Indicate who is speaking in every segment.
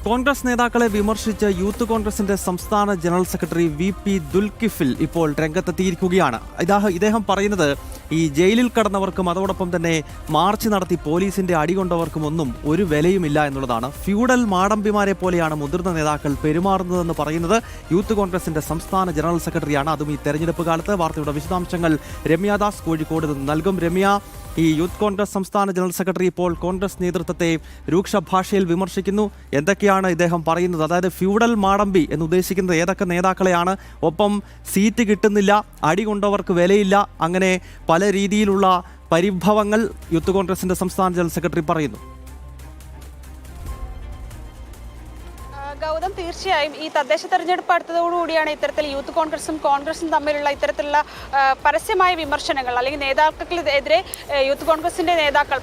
Speaker 1: കോൺഗ്രസ് നേതാക്കളെ വിമർശിച്ച് യൂത്ത് കോൺഗ്രസിന്റെ സംസ്ഥാന ജനറൽ സെക്രട്ടറി VP ദുൽകിഫിൽ ഇപ്പോൾ രംഗത്തെത്തിയിരിക്കുകയാണ്. ഇദ്ദേഹം പറയുന്നത് ഈ ജയിലിൽ കടന്നവർക്കും അതോടൊപ്പം തന്നെ മാർച്ച് നടത്തി പോലീസിന്റെ അടികൊണ്ടവർക്കും ഒന്നും ഒരു വിലയുമില്ല എന്നുള്ളതാണ്. ഫ്യൂഡൽ മാടമ്പിമാരെ പോലെയാണ് മുതിർന്ന നേതാക്കൾ പെരുമാറുന്നതെന്ന് പറയുന്നത് യൂത്ത് കോൺഗ്രസിന്റെ സംസ്ഥാന ജനറൽ സെക്രട്ടറിയാണ്. അതും ഈ തെരഞ്ഞെടുപ്പ് കാലത്ത്. വാർത്തയുടെ വിശദാംശങ്ങൾ രമ്യാദാസ് കോഴിക്കോട് നിന്ന് നൽകും. രമ്യ, ഈ യൂത്ത് കോൺഗ്രസ് സംസ്ഥാന ജനറൽ സെക്രട്ടറി ഇപ്പോൾ കോൺഗ്രസ് നേതൃത്വത്തെ രൂക്ഷ ഭാഷയിൽ വിമർശിക്കുന്നു. എന്തൊക്കെയാണ് ഇദ്ദേഹം പറയുന്നത്? അതായത് ഫ്യൂഡൽ മാടമ്പി എന്ന് ഉദ്ദേശിക്കുന്നത് ഏതൊക്കെ നേതാക്കളെയാണ്? ഒപ്പം സീറ്റ് കിട്ടുന്നില്ല, അടി കൊണ്ടവർക്ക് വിലയില്ല, അങ്ങനെ പല രീതിയിലുള്ള പരിഭവങ്ങൾ യൂത്ത് കോൺഗ്രസിന്റെ സംസ്ഥാന ജനറൽ സെക്രട്ടറി പറയുന്നു.
Speaker 2: ഗൗതം, തീർച്ചയായും ഈ തദ്ദേശ തെരഞ്ഞെടുപ്പ് അടുത്തതോടുകൂടിയാണ് ഇത്തരത്തിൽ യൂത്ത് കോൺഗ്രസും തമ്മിലുള്ള ഇത്തരത്തിലുള്ള പരസ്യമായ വിമർശനങ്ങൾ അല്ലെങ്കിൽ നേതാക്കൾക്കെതിരെ യൂത്ത് കോൺഗ്രസിന്റെ നേതാക്കൾ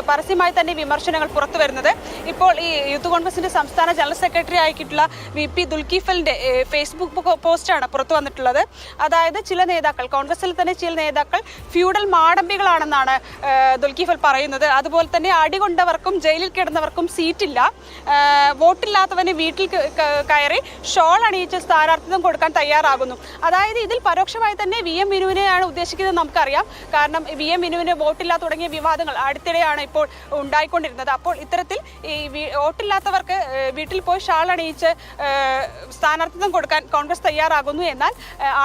Speaker 2: പരസ്യമായി തന്നെ വിമർശനങ്ങൾ പുറത്തു വരുന്നത്. ഇപ്പോൾ ഈ യൂത്ത് കോൺഗ്രസിന്റെ സംസ്ഥാന ജനറൽ സെക്രട്ടറി ആയിട്ടുള്ള VP ദുൽകിഫലിന്റെ ഫേസ്ബുക്ക് പോസ്റ്റാണ് പുറത്തു വന്നിട്ടുള്ളത്. അതായത് ചില നേതാക്കൾ, കോൺഗ്രസിൽ തന്നെ ചില നേതാക്കൾ ഫ്യൂഡൽ മാടമ്പികളാണെന്നാണ് ദുൽകിഫൽ പറയുന്നത്. അതുപോലെ തന്നെ അടികൊണ്ടവർക്കും ജയിലിൽ കിടന്നവർക്കും സീറ്റില്ല, വോട്ടില്ലാത്തവന് വീട്ടിൽ കയറി ഷോൾ അണിയിച്ച് സ്ഥാനാർത്ഥിത്വം കൊടുക്കാൻ തയ്യാറാകുന്നു. അതായത് ഇതിൽ പരോക്ഷമായി തന്നെ VM വിനുവിനെയാണ് ഉദ്ദേശിക്കുന്നത് നമുക്കറിയാം. കാരണം VM വിനുവിന് വോട്ടില്ല തുടങ്ങിയ വിവാദങ്ങൾ അടുത്തിടെയാണ് ഇപ്പോൾ ഉണ്ടായിക്കൊണ്ടിരുന്നത്. അപ്പോൾ ഇത്തരത്തിൽ ഈ വോട്ടില്ലാത്തവർക്ക് വീട്ടിൽ പോയി ഷാൾ അണിയിച്ച് സ്ഥാനാർത്ഥിത്വം കൊടുക്കാൻ കോൺഗ്രസ് തയ്യാറാകുന്നു. എന്നാൽ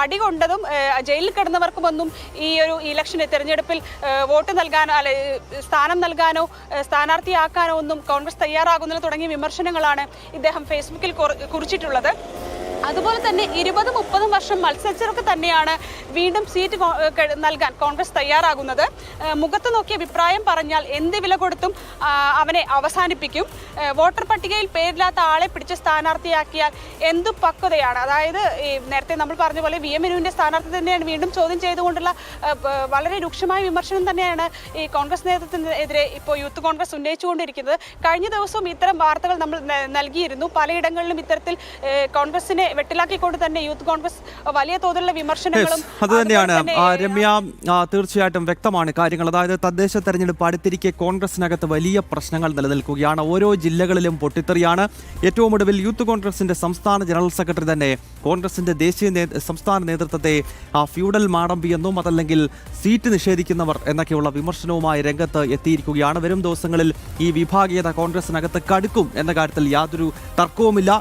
Speaker 2: അടികൊണ്ടതും ജയിലിൽ കിടന്നവർക്കുമൊന്നും ഈ ഒരു ഇലക്ഷന് തെരഞ്ഞെടുപ്പിൽ വോട്ട് നൽകാനോ സ്ഥാനം നൽകാനോ സ്ഥാനാർത്ഥിയാക്കാനോ ഒന്നും കോൺഗ്രസ് തയ്യാറാകുന്നില്ല തുടങ്ങിയ വിമർശനങ്ങളാണ് ഇദ്ദേഹം ഫേസ്ബുക്കിൽ കുറിച്ചിട്ടുള്ളത്. അതുപോലെ തന്നെ 20-30 വർഷം മത്സരിച്ചവർക്ക് തന്നെയാണ് വീണ്ടും സീറ്റ് നൽകാൻ കോൺഗ്രസ് തയ്യാറാകുന്നത്. മുഖത്ത് നോക്കി അഭിപ്രായം പറഞ്ഞാൽ എന്ത് വില കൊടുത്തും അവനെ അവസാനിപ്പിക്കും. വോട്ടർ പട്ടികയിൽ പേരില്ലാത്ത ആളെ പിടിച്ച് സ്ഥാനാർത്ഥിയാക്കിയാൽ എന്തു പക്വതയാണ്. അതായത് നേരത്തെ നമ്മൾ പറഞ്ഞ പോലെ VM വിനുവിൻ്റെ സ്ഥാനാർത്ഥി തന്നെയാണ് വീണ്ടും ചോദ്യം ചെയ്തുകൊണ്ടുള്ള വളരെ രൂക്ഷമായ വിമർശനം തന്നെയാണ് ഈ കോൺഗ്രസ് നേതൃത്വത്തിനെതിരെ ഇപ്പോൾ യൂത്ത് കോൺഗ്രസ് ഉന്നയിച്ചുകൊണ്ടിരിക്കുന്നത്. കഴിഞ്ഞ ദിവസവും ഇത്തരം വാർത്തകൾ നമ്മൾ നൽകിയിരുന്നു. പലയിടങ്ങളിലും ഇത്തരത്തിൽ കോൺഗ്രസിനെ വെട്ടിലാക്കിക്കൊണ്ട് തന്നെ യൂത്ത് കോൺഗ്രസ് വലിയ തോതിലുള്ള വിമർശനങ്ങളും.
Speaker 1: അത് തന്നെയാണ് രമ്യ, തീർച്ചയായിട്ടും വ്യക്തമാണ് കാര്യങ്ങൾ. അതായത് തദ്ദേശ തെരഞ്ഞെടുപ്പ് അടുത്തിരിക്കെ കോൺഗ്രസിനകത്ത് വലിയ പ്രശ്നങ്ങൾ നിലനിൽക്കുകയാണ്. ഓരോ ജില്ലകളിലും പൊട്ടിത്തെറിയാണ്. ഏറ്റവും ഒടുവിൽ യൂത്ത് കോൺഗ്രസിന്റെ സംസ്ഥാന ജനറൽ സെക്രട്ടറി തന്നെ കോൺഗ്രസിന്റെ സംസ്ഥാന നേതൃത്വത്തെ ഫ്യൂഡൽ മാടമ്പി എന്നും അതല്ലെങ്കിൽ സീറ്റ് നിഷേധിക്കുന്നവർ എന്നൊക്കെയുള്ള വിമർശനവുമായി രംഗത്ത് എത്തിയിരിക്കുകയാണ്. വരും ദിവസങ്ങളിൽ ഈ വിഭാഗീയത കോൺഗ്രസിനകത്ത് കടുക്കും എന്ന കാര്യത്തിൽ യാതൊരു തർക്കവുമില്ല.